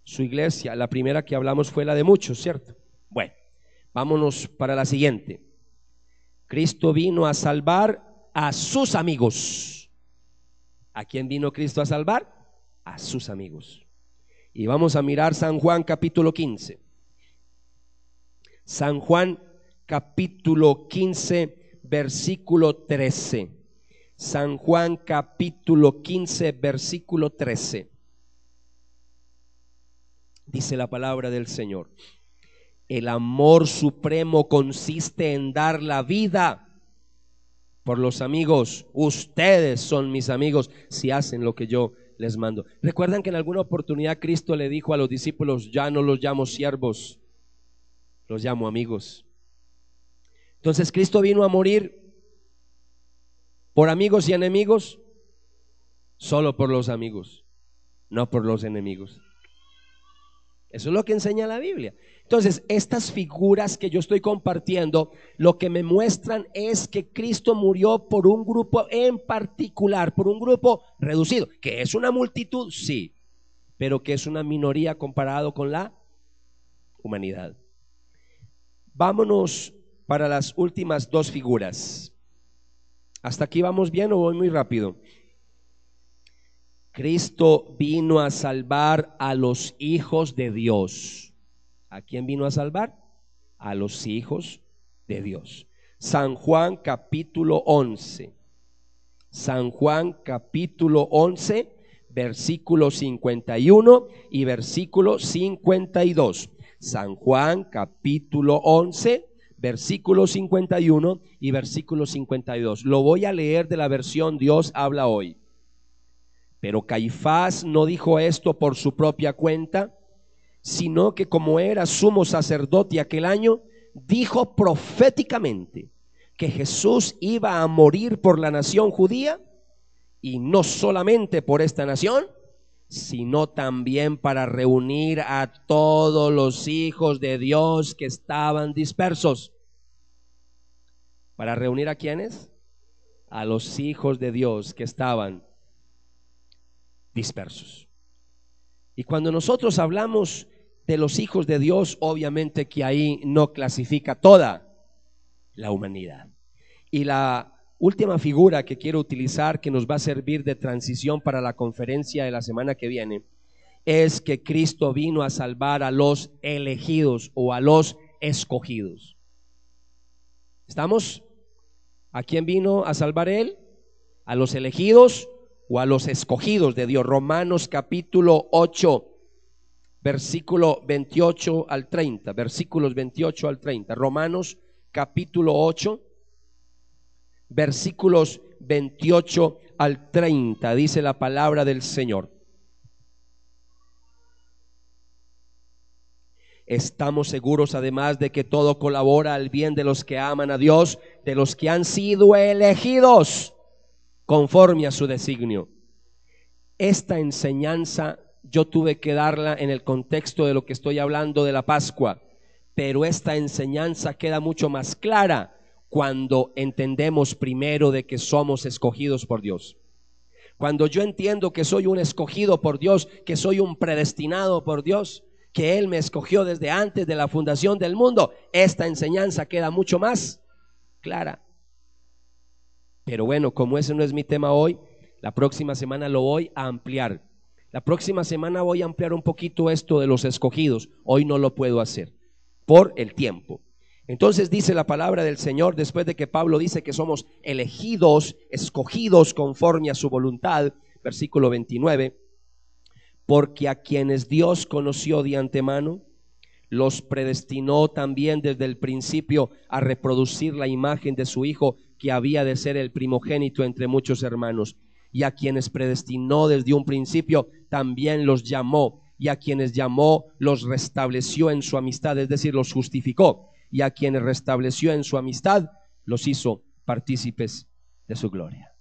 su iglesia. La primera que hablamos fue la de muchos, ¿cierto? Bueno, vámonos para la siguiente. Cristo vino a salvar a sus amigos. ¿A quién vino Cristo a salvar? A sus amigos. Y vamos a mirar San Juan capítulo 15. San Juan capítulo 15 versículo 13. San Juan capítulo 15 versículo 13. Dice la palabra del Señor: el amor supremo consiste en dar la vida por los amigos. Ustedes son mis amigos si hacen lo que yo les mando. ¿Recuerdan que en alguna oportunidad Cristo le dijo a los discípulos: ya no los llamo siervos, los llamo amigos? Entonces Cristo vino a morir por amigos y enemigos, solo por los amigos, no por los enemigos. Eso es lo que enseña la Biblia. Entonces, estas figuras que yo estoy compartiendo, lo que me muestran es que Cristo murió por un grupo en particular, por un grupo reducido, que es una multitud, sí, pero que es una minoría comparado con la humanidad. Vámonos para las últimas dos figuras. ¿Hasta aquí vamos bien o voy muy rápido? Cristo vino a salvar a los hijos de Dios. ¿A quién vino a salvar? A los hijos de Dios. San Juan capítulo 11. San Juan capítulo 11, versículo 51 y versículo 52. San Juan capítulo 11, versículo 51 y versículo 52. Lo voy a leer de la versión Dios habla hoy. Pero Caifás no dijo esto por su propia cuenta, sino que como era sumo sacerdote aquel año, dijo proféticamente que Jesús iba a morir por la nación judía, y no solamente por esta nación, sino también para reunir a todos los hijos de Dios que estaban dispersos. ¿Para reunir a quiénes? A los hijos de Dios que estaban dispersos. Y cuando nosotros hablamos de los hijos de Dios, obviamente que ahí no clasifica toda la humanidad. Y la última figura que quiero utilizar, que nos va a servir de transición para la conferencia de la semana que viene, es que Cristo vino a salvar a los elegidos o a los escogidos. ¿Estamos? ¿A quién vino a salvar él? ¿A los elegidos o a los escogidos de Dios? Romanos capítulo 8, versículo 28 al 30, versículos 28 al 30. Romanos capítulo 8, versículos 28 al 30, dice la palabra del Señor. Estamos seguros además de que todo colabora al bien de los que aman a Dios, de los que han sido elegidos conforme a su designio. Esta enseñanza yo tuve que darla en el contexto de lo que estoy hablando de la Pascua, pero esta enseñanza queda mucho más clara cuando entendemos primero de que somos escogidos por Dios. Cuando yo entiendo que soy un escogido por Dios, que soy un predestinado por Dios, que Él me escogió desde antes de la fundación del mundo, esta enseñanza queda mucho más clara. Pero bueno, como ese no es mi tema hoy, la próxima semana lo voy a ampliar. La próxima semana voy a ampliar un poquito esto de los escogidos. Hoy no lo puedo hacer por el tiempo. Entonces dice la palabra del Señor, después de que Pablo dice que somos elegidos, escogidos conforme a su voluntad, versículo 29, porque a quienes Dios conoció de antemano, los predestinó también desde el principio a reproducir la imagen de su Hijo, que había de ser el primogénito entre muchos hermanos. Y a quienes predestinó desde un principio, también los llamó. Y a quienes llamó, los restableció en su amistad, es decir, los justificó. Y a quienes restableció en su amistad, los hizo partícipes de su gloria.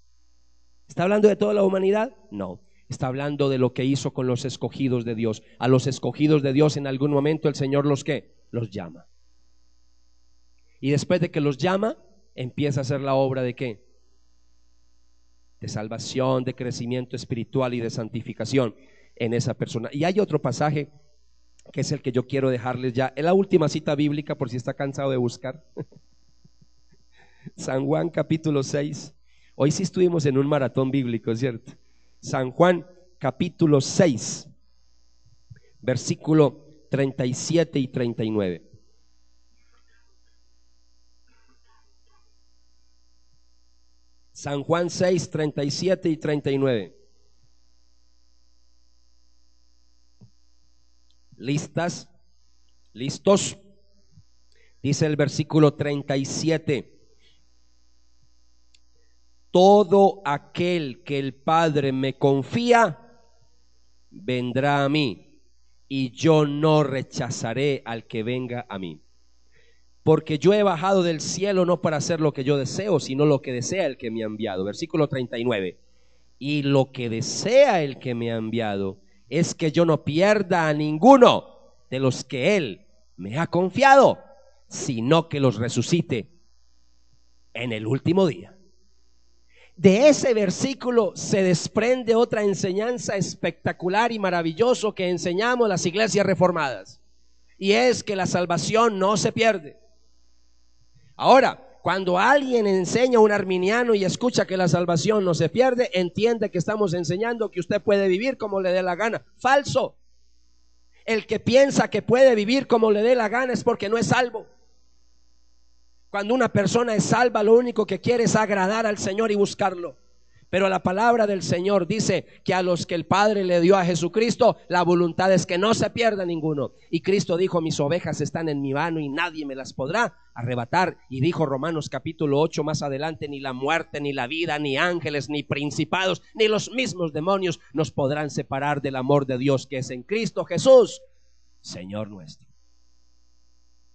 ¿Está hablando de toda la humanidad? No. Está hablando de lo que hizo con los escogidos de Dios. A los escogidos de Dios en algún momento el Señor los ¿qué? Los llama. Y después de que los llama, empieza a hacer la obra de ¿qué? De salvación, de crecimiento espiritual y de santificación en esa persona. Y hay otro pasaje que es el que yo quiero dejarles ya. Es la última cita bíblica por si está cansado de buscar. San Juan capítulo 6. Hoy sí estuvimos en un maratón bíblico, ¿cierto? San Juan capítulo 6, versículo 37 y 39. San Juan 6, 37 y 39. ¿Listas? ¿Listos? Dice el versículo 37. Todo aquel que el Padre me confía, vendrá a mí, y yo no rechazaré al que venga a mí. Porque yo he bajado del cielo no para hacer lo que yo deseo, sino lo que desea el que me ha enviado. Versículo 39. Y lo que desea el que me ha enviado es que yo no pierda a ninguno de los que él me ha confiado, sino que los resucite en el último día. De ese versículo se desprende otra enseñanza espectacular y maravilloso que enseñamos las iglesias reformadas, y es que la salvación no se pierde. Ahora, cuando alguien enseña a un arminiano y escucha que la salvación no se pierde, entiende que estamos enseñando que usted puede vivir como le dé la gana. Falso. El que piensa que puede vivir como le dé la gana es porque no es salvo. Cuando una persona es salva, lo único que quiere es agradar al Señor y buscarlo. Pero la palabra del Señor dice que a los que el Padre le dio a Jesucristo, la voluntad es que no se pierda ninguno. Y Cristo dijo: mis ovejas están en mi mano y nadie me las podrá arrebatar. Y dijo Romanos capítulo 8 más adelante: ni la muerte, ni la vida, ni ángeles, ni principados, ni los mismos demonios nos podrán separar del amor de Dios que es en Cristo Jesús, Señor nuestro.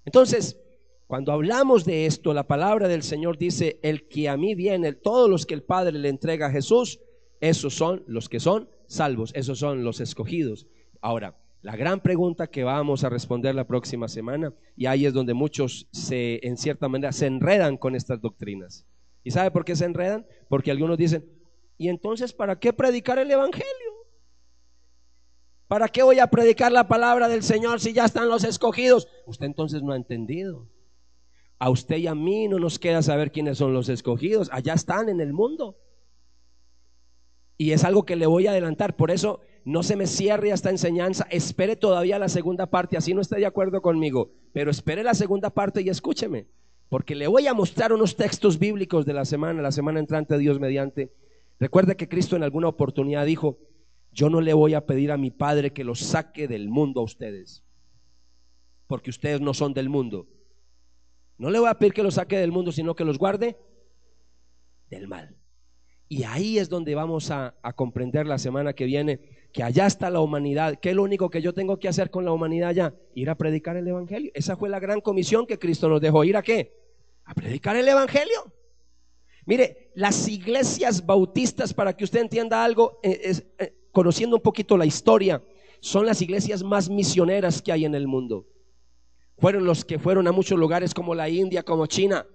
Entonces, cuando hablamos de esto, la palabra del Señor dice: el que a mí viene, todos los que el Padre le entrega a Jesús, esos son los que son salvos, esos son los escogidos. Ahora, la gran pregunta que vamos a responder la próxima semana, y ahí es donde muchos en cierta manera se enredan con estas doctrinas. ¿Y sabe por qué se enredan? Porque algunos dicen: ¿y entonces para qué predicar el evangelio? ¿Para qué voy a predicar la palabra del Señor si ya están los escogidos? Usted entonces no ha entendido. A usted y a mí no nos queda saber quiénes son los escogidos. Allá están en el mundo. Y es algo que le voy a adelantar. Por eso no se me cierre esta enseñanza. Espere todavía la segunda parte. Así no esté de acuerdo conmigo, pero espere la segunda parte y escúcheme, porque le voy a mostrar unos textos bíblicos de la semana entrante, Dios mediante. Recuerda que Cristo en alguna oportunidad dijo: yo no le voy a pedir a mi Padre que los saque del mundo a ustedes, porque ustedes no son del mundo. No le voy a pedir que los saque del mundo, sino que los guarde del mal. Y ahí es donde vamos a comprender la semana que viene que allá está la humanidad. ¿Qué es lo único que yo tengo que hacer con la humanidad allá? Ir a predicar el evangelio. Esa fue la gran comisión que Cristo nos dejó. ¿Ir a qué? A predicar el evangelio. Mire, las iglesias bautistas, para que usted entienda algo, conociendo un poquito la historia, son las iglesias más misioneras que hay en el mundo. Fueron los que fueron a muchos lugares como la India, como China,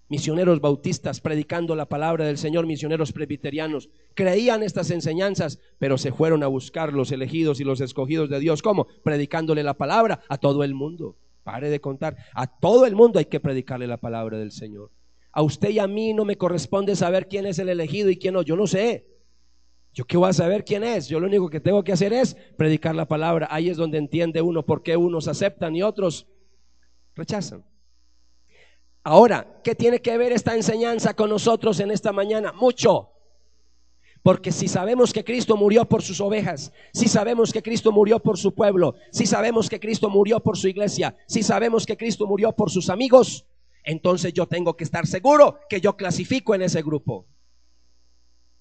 misioneros bautistas predicando la palabra del Señor, misioneros presbiterianos. Creían estas enseñanzas, pero se fueron a buscar los elegidos y los escogidos de Dios. ¿Cómo? Predicándole la palabra a todo el mundo. Pare de contar, a todo el mundo hay que predicarle la palabra del Señor. A usted y a mí no me corresponde saber quién es el elegido y quién no. Yo no sé. ¿Yo qué voy a saber quién es? Yo lo único que tengo que hacer es predicar la palabra. Ahí es donde entiende uno por qué unos aceptan y otros rechazan. Ahora, ¿qué tiene que ver esta enseñanza con nosotros en esta mañana? Mucho. Porque si sabemos que Cristo murió por sus ovejas, si sabemos que Cristo murió por su pueblo, si sabemos que Cristo murió por su iglesia, si sabemos que Cristo murió por sus amigos, entonces yo tengo que estar seguro que yo clasifico en ese grupo.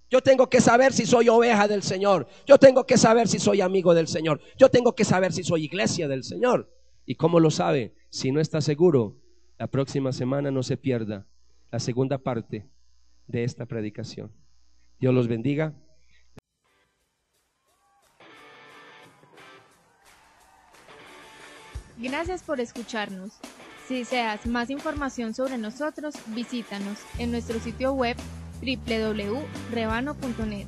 Yo tengo que saber si soy oveja del Señor. Yo tengo que saber si soy amigo del Señor. Yo tengo que saber si soy iglesia del Señor. ¿Y cómo lo sabe? Si no está seguro, la próxima semana no se pierda la segunda parte de esta predicación. Dios los bendiga. Gracias por escucharnos. Si deseas más información sobre nosotros, visítanos en nuestro sitio web www.rebano.net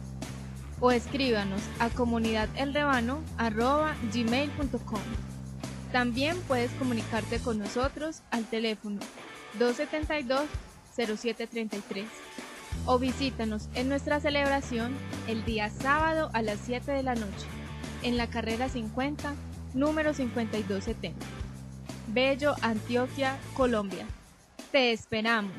o escríbanos a comunidadelrebano@gmail.com. También puedes comunicarte con nosotros al teléfono 272-0733 o visítanos en nuestra celebración el día sábado a las 7 de la noche en la carrera 50, número 5270, Bello, Antioquia, Colombia. Te esperamos.